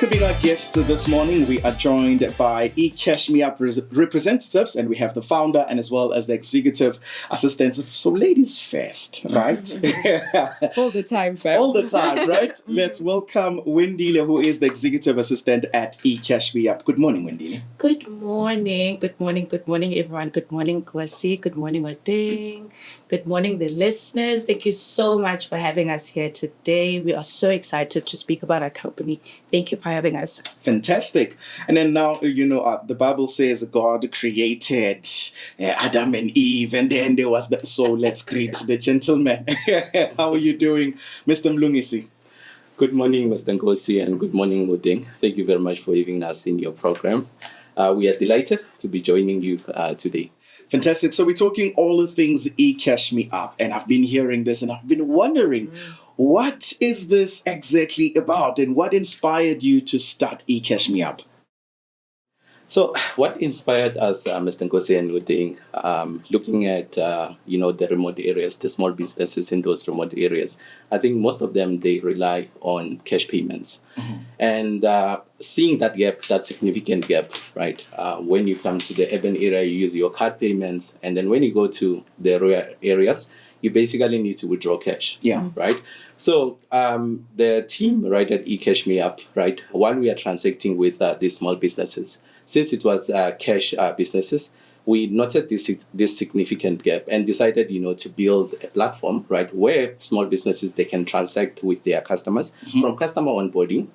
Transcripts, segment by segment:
Welcoming our guests this morning, we are joined by eCashMeUp representatives, and we have the founder and as well as the executive assistant. So ladies first, right? All the time, fam. All the time, right? Let's welcome Wendile, who is the executive assistant at eCashMeUp. Good morning, Wendile. Good morning. Good morning. Good morning, everyone. Good morning, Kwasi. Good morning, Oding. Good morning, the listeners. Thank you so much for having us here today. We are so excited to speak about our company. Thank you for having us. Fantastic. And then now, the Bible says God created Adam and Eve, and then there was the... So let's greet the gentleman. How are you doing, Mr. Mulunghisi? Good morning, Mr. Nkosi, and good morning, Oding. Thank you very much for having us in your program. We are delighted to be joining you today. Fantastic. So we're talking all the things eCashMeUp, and I've been hearing this and I've been wondering, what is this exactly about and what inspired you to start eCashMeUp? So what inspired us, Mr. Nkosi and Oding, looking at, the remote areas, the small businesses in those remote areas, I think most of them, they rely on cash payments. Mm-hmm. And seeing that gap, that significant gap, right? When you come to the urban area, you use your card payments. And then when you go to the rural areas, you basically need to withdraw cash. Yeah. Right? So the team, right, at eCashMeUp, right, while we are transacting with these small businesses, since it was cash businesses, we noted this significant gap and decided, to build a platform, right, where small businesses, they can transact with their customers, mm-hmm. from customer onboarding,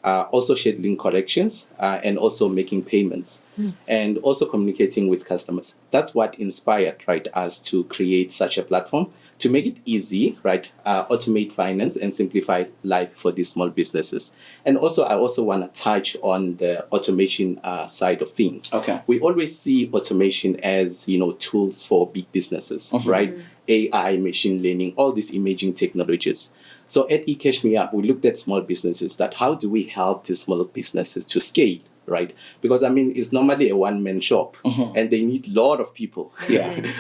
also scheduling collections, and also making payments, and also communicating with customers. That's what inspired, right, us to create such a platform to make it easy, right, automate finance and simplify life for these small businesses. And also, I also want to touch on the automation side of things. Okay. We always see automation as, tools for big businesses, mm-hmm. right? AI, machine learning, all these imaging technologies. So at eCashMeUp, we looked at small businesses, that how do we help these small businesses to scale, right? Because, it's normally a one-man shop, mm-hmm. and they need a lot of people,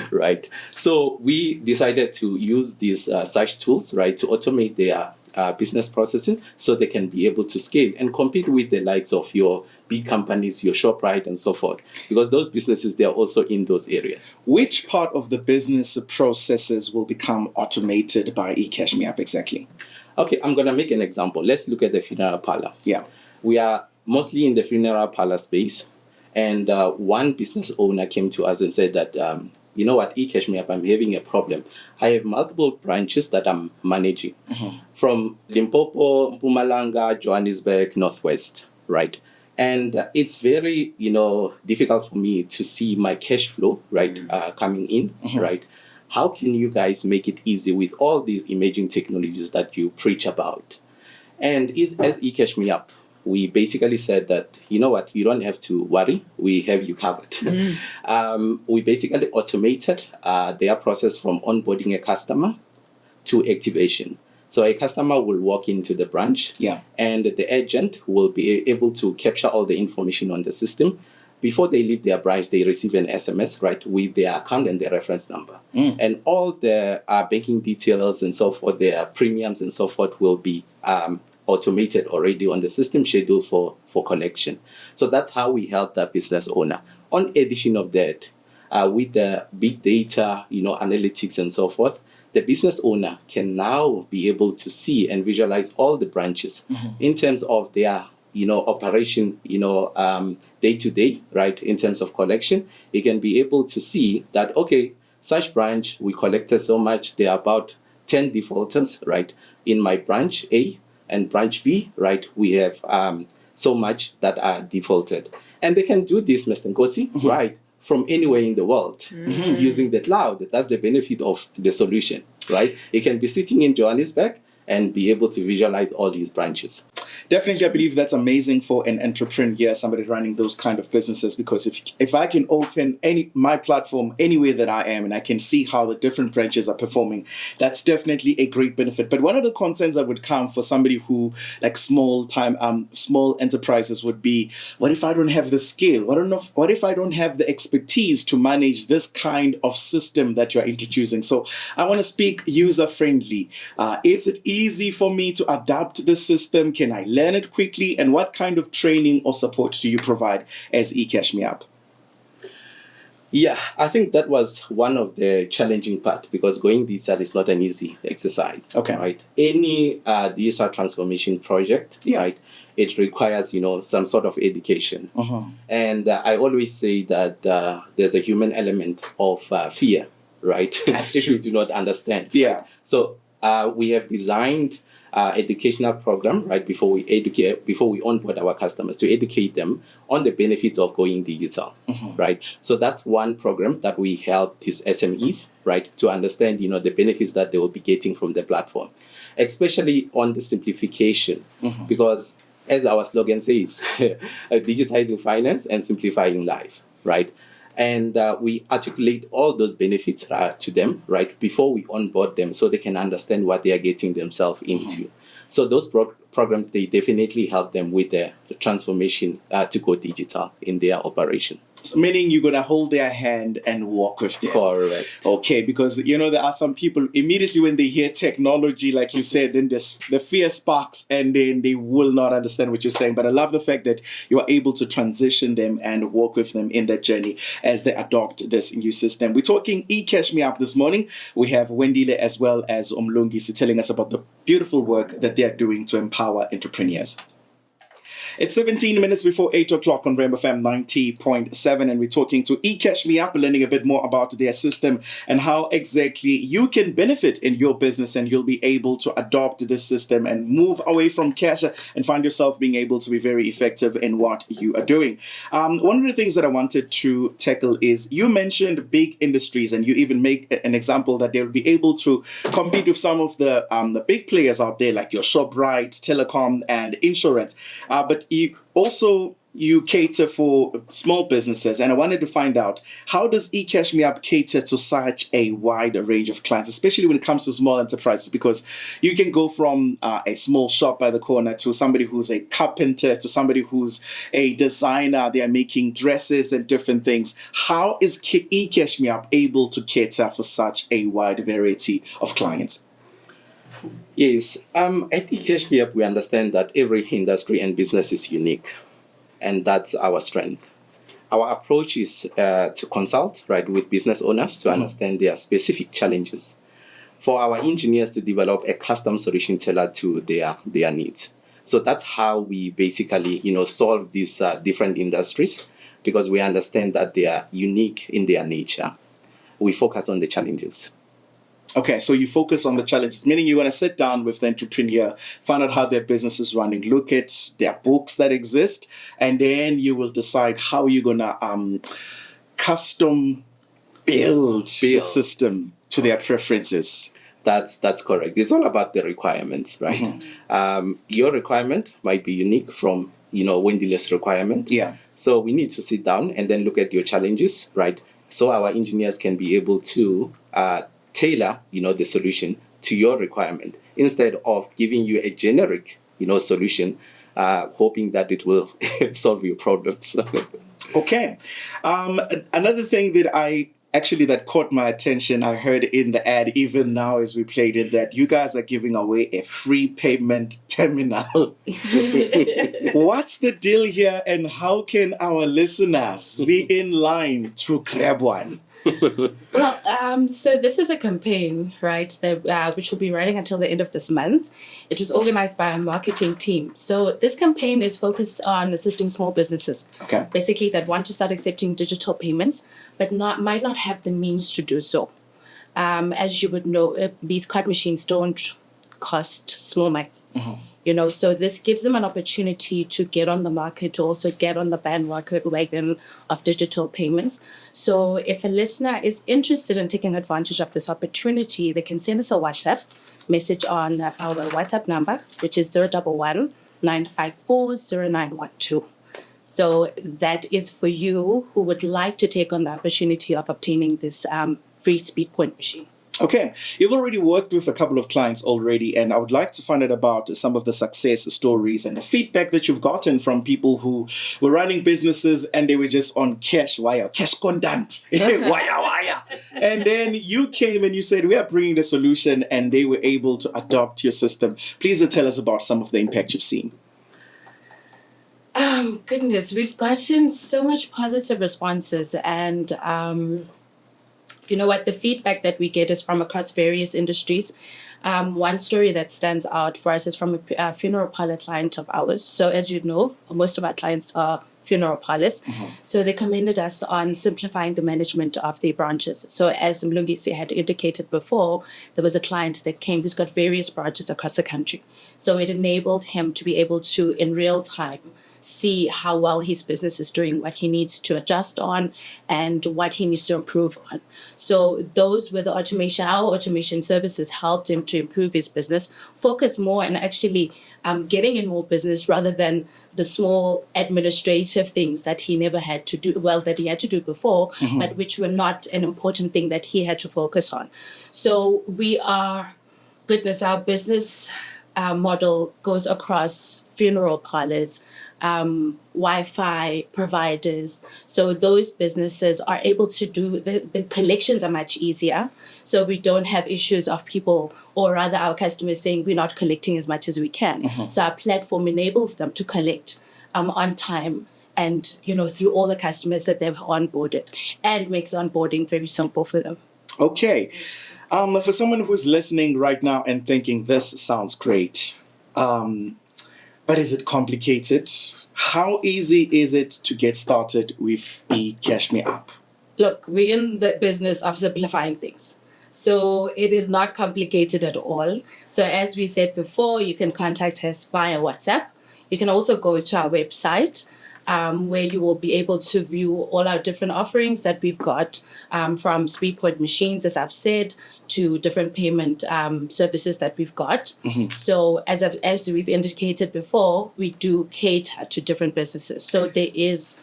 right? So we decided to use these such tools, right, to automate their business processing so they can be able to scale and compete with the likes of your big companies, your ShopRite and so forth, because those businesses, they are also in those areas. Which part of the business processes will become automated by eCashMeUp exactly? Okay, I'm going to make an example. Let's look at the funeral parlor. Yeah. We are mostly in the funeral parlor space, and one business owner came to us and said that, you know what, eCashMeUp, I'm having a problem. I have multiple branches that I'm managing, mm-hmm. from Limpopo, Mpumalanga, Johannesburg, Northwest, right? And it's very, difficult for me to see my cash flow, right, coming in, mm-hmm. right? How can you guys make it easy with all these emerging technologies that you preach about? And as eCashMeUp, we basically said that, you know what, you don't have to worry. We have you covered. Mm. We basically automated their process from onboarding a customer to activation. So a customer will walk into the branch, and the agent will be able to capture all the information on the system. Before they leave their branch, they receive an SMS, right, with their account and their reference number. Mm. And all the banking details and so forth, their premiums and so forth will be automated already on the system, scheduled for collection. So that's how we help the business owner. On addition of that, with the big data, analytics and so forth, the business owner can now be able to see and visualize all the branches, mm-hmm. in terms of their operation, day to day, right? In terms of collection, he can be able to see that, okay, such branch, we collected so much, there are about 10 defaulters, right? In my branch A and branch B, right? We have so much that are defaulted. And they can do this, Mr. Nkosi, mm-hmm. right? From anywhere in the world, mm-hmm. using the cloud. That's the benefit of the solution, right? He can be sitting in Johannesburg and be able to visualize all these branches. Definitely, I believe that's amazing for an entrepreneur, somebody running those kind of businesses, because if I can open my platform anywhere that I am and I can see how the different branches are performing, that's definitely a great benefit. But one of the concerns that would come for somebody who, like small enterprises, would be, what if I don't have the skill? What if I don't have the expertise to manage this kind of system that you're introducing? So I want to speak user friendly. Is it easy for me to adapt the system? Can I learn it quickly? And what kind of training or support do you provide as eCashMeUp? Yeah, I think that was one of the challenging part, because going digital is not an easy exercise. Okay. Right. Any digital transformation project, right, it requires, some sort of education. And I always say that there's a human element of fear, right? That's if true. you do not understand. Yeah. Right? So we have designed educational program, right, before we onboard our customers, to educate them on the benefits of going digital, right? So that's one program that we help these SMEs, right, to understand, the benefits that they will be getting from the platform, especially on the simplification, because as our slogan says, digitizing finance and simplifying life, right? And we articulate all those benefits to them, right, before we onboard them, so they can understand what they are getting themselves into. So those programs, they definitely help them with the transformation to go digital in their operation. So meaning you're going to hold their hand and walk with them. Correct. Okay, because, there are some people, immediately when they hear technology, like you said, then the fear sparks and then they will not understand what you're saying. But I love the fact that you are able to transition them and walk with them in that journey as they adopt this new system. We're talking eCashMeUp this morning. We have Wendile as well as Mulunghisi telling us about the beautiful work that they are doing to empower entrepreneurs. It's 17 minutes before 8 o'clock on Rainbow FM 90.7, and we're talking to eCashMeUp, learning a bit more about their system and how exactly you can benefit in your business, and you'll be able to adopt this system and move away from cash and find yourself being able to be very effective in what you are doing. One of the things that I wanted to tackle is you mentioned big industries, and you even make an example that they'll be able to compete with some of the big players out there, like your ShopRite, Telecom, and insurance. But you cater for small businesses, and I wanted to find out, how does eCashMeUp cater to such a wide range of clients, especially when it comes to small enterprises? Because you can go from a small shop by the corner to somebody who's a carpenter, to somebody who's a designer. They are making dresses and different things. How is eCashMeUp able to cater for such a wide variety of clients? Yes, at eCashMeUp, we understand that every industry and business is unique, and that's our strength. Our approach is to consult, right, with business owners to understand their specific challenges, for our engineers to develop a custom solution tailored to their needs. So that's how we basically, solve these different industries, because we understand that they are unique in their nature. We focus on the challenges. Okay, so you focus on the challenges, meaning you're going to sit down with the entrepreneur, find out how their business is running, look at their books that exist, and then you will decide how you're going to custom build the system to their preferences. That's correct. It's all about the requirements, right? Your requirement might be unique from, Wendile's requirement. Yeah. So we need to sit down and then look at your challenges, right? So our engineers can be able to tailor, the solution to your requirement, instead of giving you a generic, solution, hoping that it will solve your problems. Okay. Another thing that caught my attention, I heard in the ad, even now as we played it, that you guys are giving away a free payment terminal. What's the deal here, and how can our listeners be in line to grab one? Well, so this is a campaign, right, that which will be running until the end of this month. It was organized by our marketing team. So this campaign is focused on assisting small businesses, basically that want to start accepting digital payments, but might not have the means to do so. As you would know, these card machines don't cost small money. So this gives them an opportunity to get on the market, to also get on the bandwagon of digital payments. So if a listener is interested in taking advantage of this opportunity, they can send us a WhatsApp message on our WhatsApp number, which is 011 954 0912. So that is for you who would like to take on the opportunity of obtaining this free speed coin machine. Okay, you've already worked with a couple of clients already, and I would like to find out about some of the success stories and the feedback that you've gotten from people who were running businesses and they were just on cash wire, cash contant, wire. And then you came and you said, we are bringing the solution, and they were able to adopt your system. Please tell us about some of the impact you've seen. Goodness, we've gotten so much positive responses, and you know what? The feedback that we get is from across various industries. One story that stands out for us is from a funeral parlor client of ours. So as you know, most of our clients are funeral parlors. So they commended us on simplifying the management of their branches. So as Mulunghisi had indicated before, there was a client that came who's got various branches across the country. So it enabled him to be able to, in real time, see how well his business is doing, what he needs to adjust on, and what he needs to improve on. So those were the automation, our automation services helped him to improve his business, focus more on actually getting in more business rather than the small administrative things that he never had to do, well, that he had to do before, but which were not an important thing that he had to focus on. So our business model goes across funeral parlors, Wi-Fi providers. So those businesses are able to do, the collections are much easier. So we don't have issues of people, or rather our customers saying we're not collecting as much as we can. So our platform enables them to collect on time and, through all the customers that they've onboarded, and makes onboarding very simple for them. Okay. For someone who's listening right now and thinking this sounds great, but is it complicated? How easy is it to get started with eCashMeUp? Look, we're in the business of simplifying things. So it is not complicated at all. So as we said before, you can contact us via WhatsApp. You can also go to our website, where you will be able to view all our different offerings that we've got, from speed point machines, as I've said, to different payment services that we've got. So as we've indicated before, we do cater to different businesses. So there is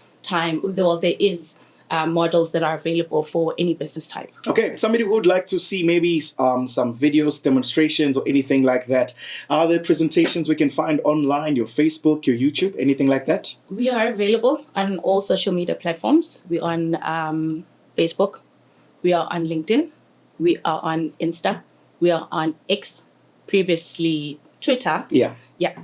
models that are available for any business type. Okay, somebody who would like to see maybe some videos, demonstrations, or anything like that, are there presentations we can find online, your Facebook, your YouTube, anything like that? We are available on all social media platforms. We're on Facebook, we are on LinkedIn, we are on Insta, we are on X, previously Twitter. Yeah.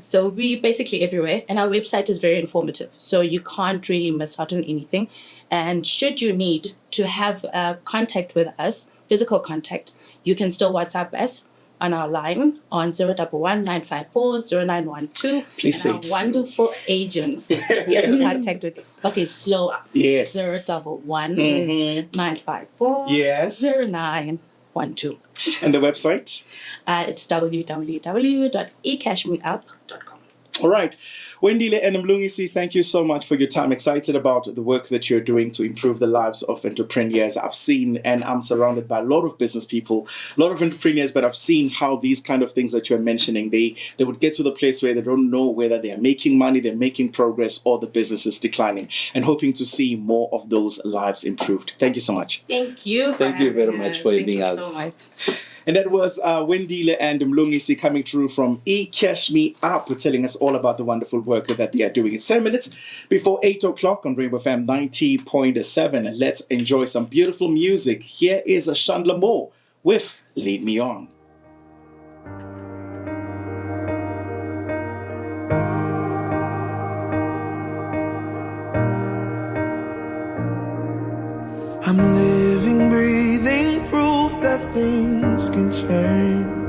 So we basically everywhere, and our website is very informative. So you can't really miss out on anything. And should you need to have contact with us, physical contact, you can still WhatsApp us on our line on 011-954-0912. Please say it. Our wonderful agents get in contact with you. Okay, slow up. Yes. 011-954-0912. Yes. And the website? It's www.eCashMeUp.com. All right. Wendile and Mulunghisi, thank you so much for your time. Excited about the work that you're doing to improve the lives of entrepreneurs. I've seen, and I'm surrounded by a lot of business people, a lot of entrepreneurs, but I've seen how these kind of things that you're mentioning, they would get to the place where they don't know whether they're making money, they're making progress, or the business is declining, and hoping to see more of those lives improved. Thank you so much. Thank you. Thank you very much for having us. Thank you so much. And that was Wendile and Mulunghisi coming through from eCashMeUp, telling us all about the wonderful work that they are doing. It's 10 minutes before 8 o'clock on Rainbow FM 90.7. And let's enjoy some beautiful music. Here is Chandler Moore with Lead Me On. I'm living, breathing proof that things can change.